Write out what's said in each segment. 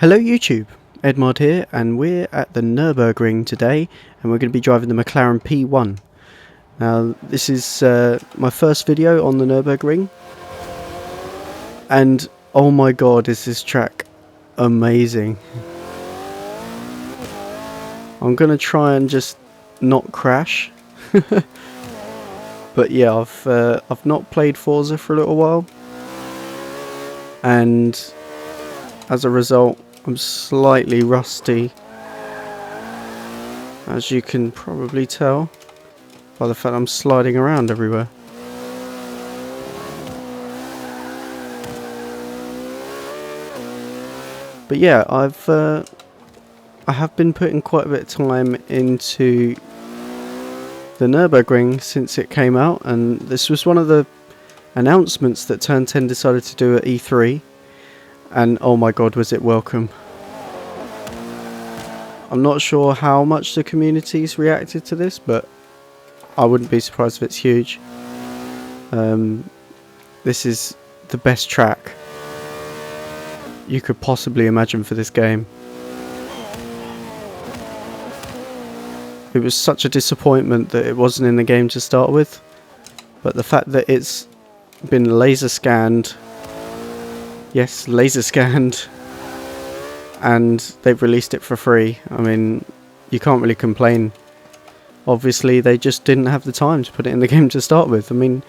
Hello YouTube, Edmard here, and we're at the Nürburgring today, and we're going to be driving the Mclaren P1. Now this is my first video on the Nürburgring, and oh my god, is this track amazing. I'm going to try and just not crash, but yeah, I've not played Forza for a little while, and as a result I'm slightly rusty, as you can probably tell by the fact I'm sliding around everywhere. But yeah, I have been putting quite a bit of time into the Nürburgring since it came out, and this was one of the announcements that Turn 10 decided to do at E3. And oh my god, was it welcome. I'm not sure how much the community's reacted to this, but I wouldn't be surprised if it's huge. This is the best track you could possibly imagine for this game. It was such a disappointment that it wasn't in the game to start with, but the fact that it's been laser scanned, yes, laser scanned, and they've released it for free, I mean, you can't really complain. Obviously they just didn't have the time to put it in the game to start with. I mean,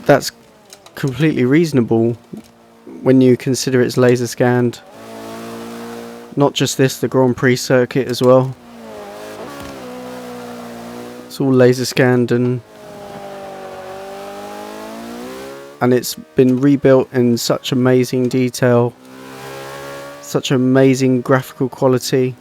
that's completely reasonable when you consider it's laser scanned. Not just this, the Grand Prix circuit as well. It's all laser scanned, and it's been rebuilt in such amazing detail, such amazing graphical quality.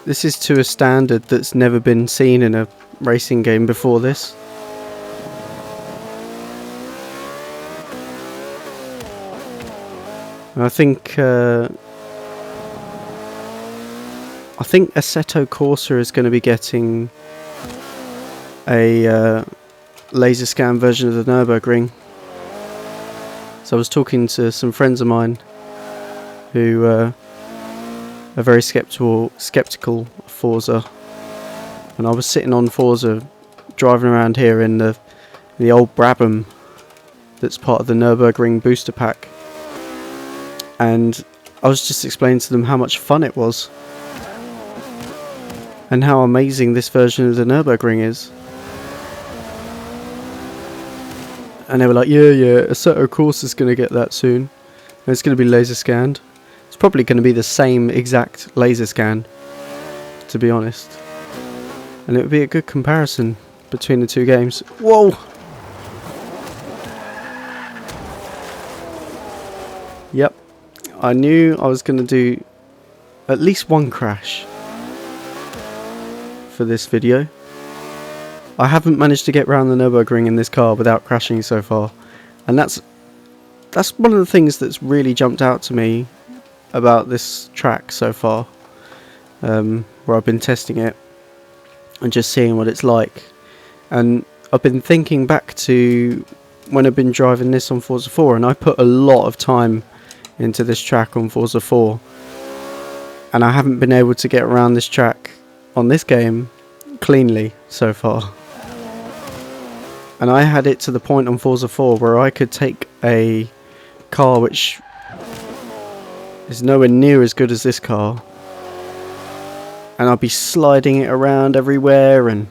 This is to a standard that's never been seen in a racing game before this. And I think Assetto Corsa is going to be getting a laser scan version of the Nürburgring. So I was talking to some friends of mine who are very skeptical of Forza, and I was sitting on Forza driving around here in the old Brabham that's part of the Nürburgring booster pack, and I was just explaining to them how much fun it was and how amazing this version of the Nürburgring is. And they were like, yeah, Assetto Corsa is going to get that soon, and it's going to be laser scanned. It's probably going to be the same exact laser scan, to be honest, and it would be a good comparison between the two games. Whoa! Yep, I knew I was going to do at least one crash for this video. I haven't managed to get around the Nürburgring in this car without crashing so far, and that's one of the things that's really jumped out to me about this track so far, where I've been testing it and just seeing what it's like. And I've been thinking back to when I've been driving this on Forza 4, and I put a lot of time into this track on Forza 4, and I haven't been able to get around this track on this game cleanly so far. And I had it to the point on Forza 4 where I could take a car which is nowhere near as good as this car, and I'll be sliding it around everywhere and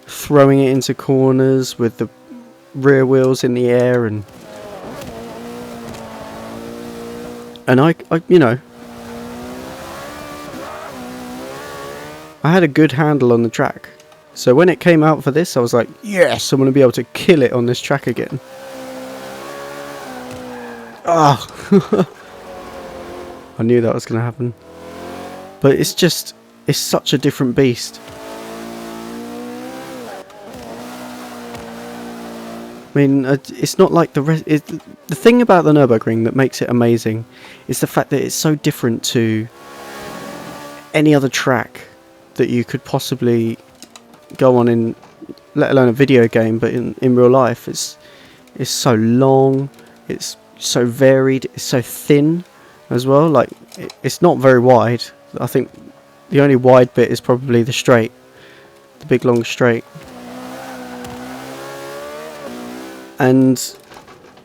throwing it into corners with the rear wheels in the air, and I you know, I had a good handle on the track. So when it came out for this, I was like, yes, I'm going to be able to kill it on this track again. Ah. I knew that was going to happen, but it's such a different beast. I mean, it's not like the rest. The thing about the Nürburgring that makes it amazing is the fact that it's so different to any other track that you could possibly go on in let alone a video game, but in real life, it's so long, it's so varied, it's so thin as well. Like, it's not very wide. I think the only wide bit is probably the straight, the big long straight. And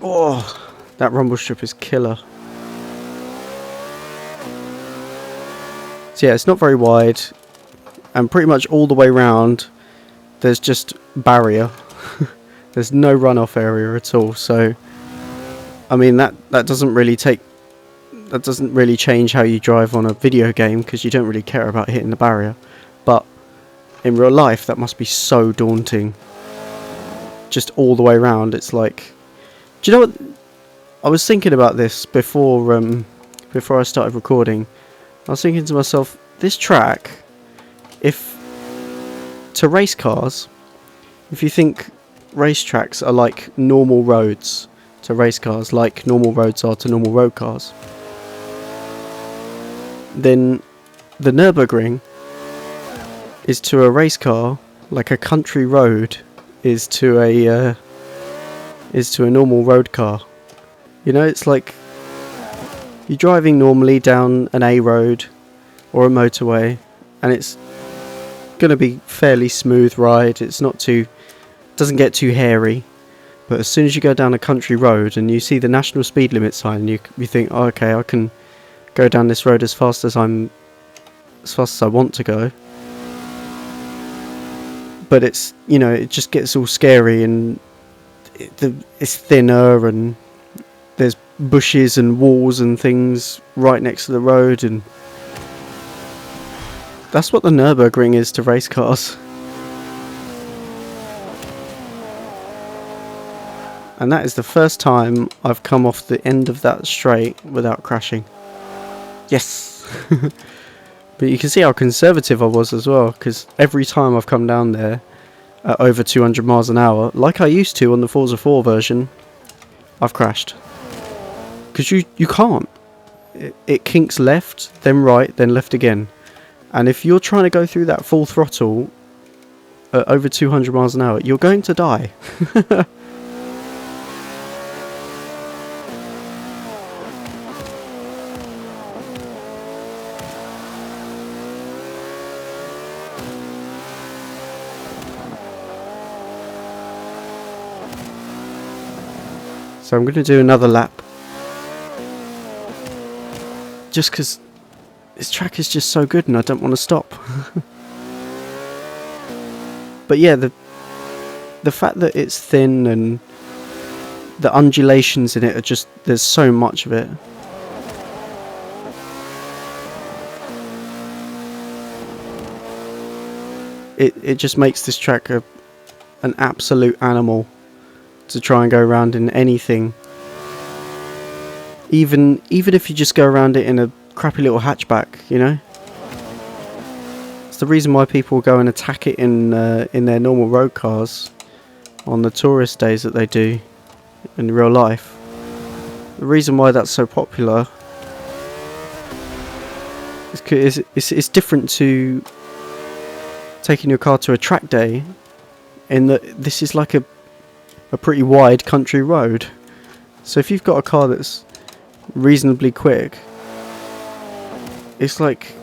oh, that rumble strip is killer. So yeah, it's not very wide, and pretty much all the way round there's just barrier. There's no runoff area at all. So I mean, that doesn't really change how you drive on a video game, because you don't really care about hitting the barrier. But in real life, that must be so daunting. Just all the way around, it's like, do you know what? I was thinking about this before I started recording. I was thinking to myself, this track, to race cars, if you think racetracks are like normal roads to race cars, like normal roads are to normal road cars, then the Nürburgring is to a race car like a country road is to a normal road car. You know, it's like you're driving normally down an A road or a motorway, and it's going to be fairly smooth ride. It's doesn't get too hairy. But as soon as you go down a country road and you see the national speed limit sign, you think, oh, okay, I can go down this road as fast as I want to go. But it's, you know, it just gets all scary, and it's thinner, and there's bushes and walls and things right next to the road, and that's what the Nürburgring is to race cars. And that is the first time I've come off the end of that straight without crashing. Yes! But you can see how conservative I was as well, because every time I've come down there at over 200 miles an hour, like I used to on the Forza 4 version, I've crashed. Because you can't. It kinks left, then right, then left again. And if you're trying to go through that full throttle at over 200 miles an hour, you're going to die. So I'm going to do another lap. Just because this track is just so good and I don't want to stop. But yeah, the fact that it's thin and the undulations in it are just, there's so much of it. It just makes this track an absolute animal to try and go around in anything. Even if you just go around it in a crappy little hatchback, you know? It's the reason why people go and attack it in their normal road cars on the tourist days that they do in real life. The reason why that's so popular is 'cause it's different to taking your car to a track day, in that this is like a pretty wide country road. So if you've got a car that's reasonably quick, it's like,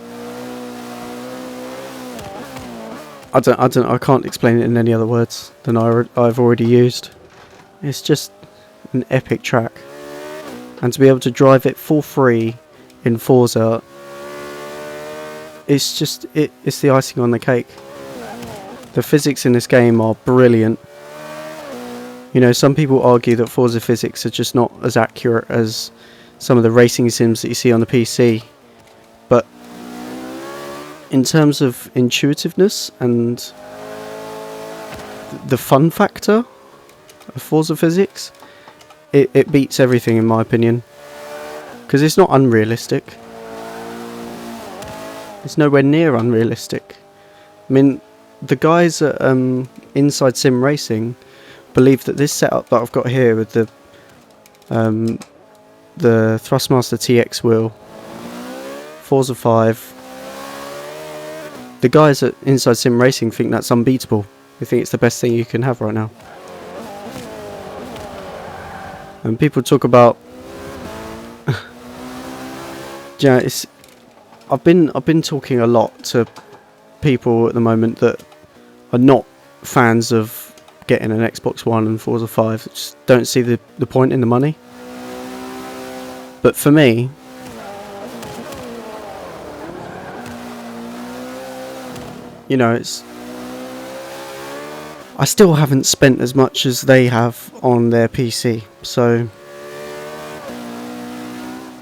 I can't explain it in any other words than I've already used. It's just an epic track, and to be able to drive it for free in Forza, it's just it's the icing on the cake. The physics in this game are brilliant. You know, some people argue that Forza physics are just not as accurate as some of the racing sims that you see on the PC. But in terms of intuitiveness and the fun factor of Forza physics, it beats everything in my opinion. Because it's not unrealistic. It's nowhere near unrealistic. I mean, the guys at Inside Sim Racing believe that this setup that I've got here with the Thrustmaster TX wheel, Forza 5, the guys at Inside Sim Racing think that's unbeatable. We think it's the best thing you can have right now. And people talk about, yeah, I've been talking a lot to people at the moment that are not fans of getting an Xbox One and Forza 5. Just don't see the point in the money. But for me, you know, I still haven't spent as much as they have on their PC. So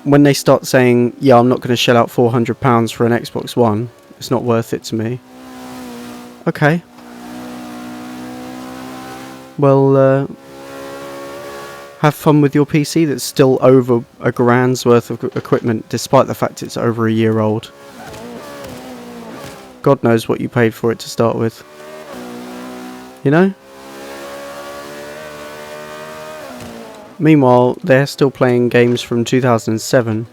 when they start saying, yeah, I'm not going to shell out £400 for an Xbox One, it's not worth it to me. Okay. Well, have fun with your PC that's still over £1,000's worth of equipment, despite the fact it's over a year old. God knows what you paid for it to start with. You know? Meanwhile, they're still playing games from 2007,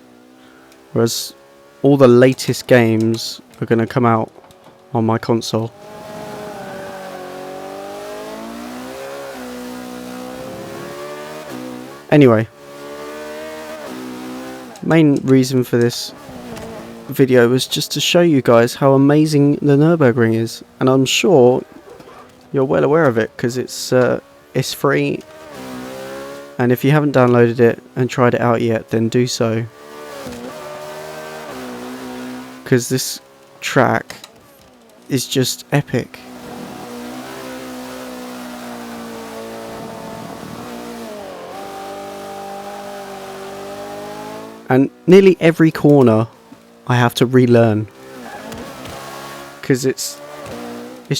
whereas all the latest games are going to come out on my console. Anyway, main reason for this video was just to show you guys how amazing the Nürburgring is, and I'm sure you're well aware of it because it's free, and if you haven't downloaded it and tried it out yet, then do so, because this track is just epic. And nearly every corner I have to relearn, because it's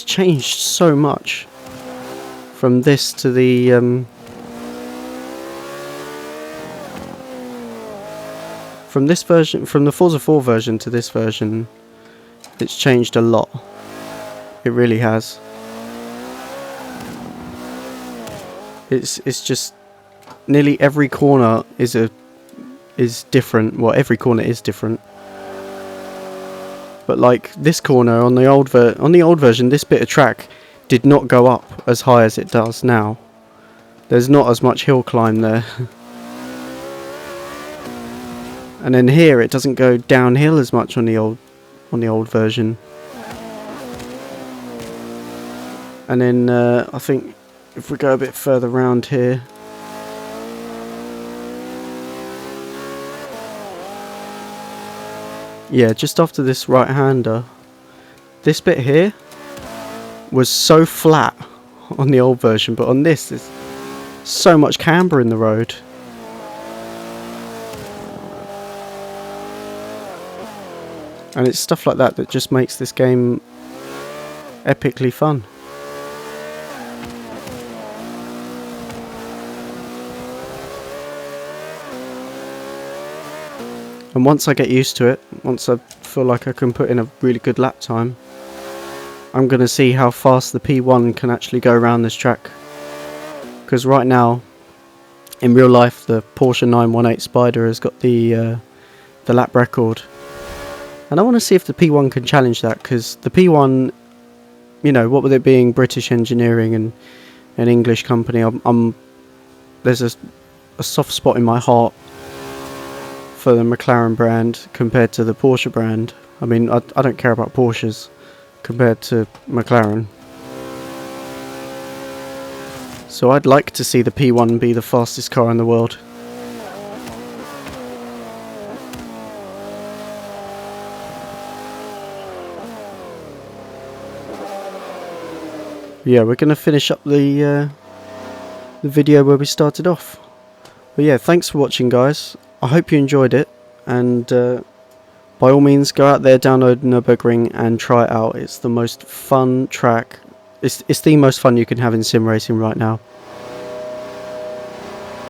changed so much from this to the from this version, from the Forza 4 version to this version. It's changed a lot. It really has. It's just nearly every corner is different. Well, every corner is different. But like this corner on the old version, this bit of track did not go up as high as it does now. There's not as much hill climb there. And then here it doesn't go downhill as much on the old version. And then I think if we go a bit further round here, yeah, just after this right-hander, this bit here was so flat on the old version, but on this there's so much camber in the road. And it's stuff like that that just makes this game epically fun. And once I get used to it, once I feel like I can put in a really good lap time, I'm going to see how fast the P1 can actually go around this track. Because right now, in real life, the Porsche 918 Spider has got the lap record. And I want to see if the P1 can challenge that, because the P1, you know, what with it being British engineering and an English company, there's a soft spot in my heart for the Mclaren brand compared to the Porsche brand. I mean, I don't care about Porsches compared to McLaren. So I'd like to see the P1 be the fastest car in the world. Yeah, we're going to finish up the video where we started off. But yeah, thanks for watching, guys. I hope you enjoyed it, and by all means go out there, download Nürburgring and try it out. It's the most fun track. It's the most fun you can have in sim racing right now.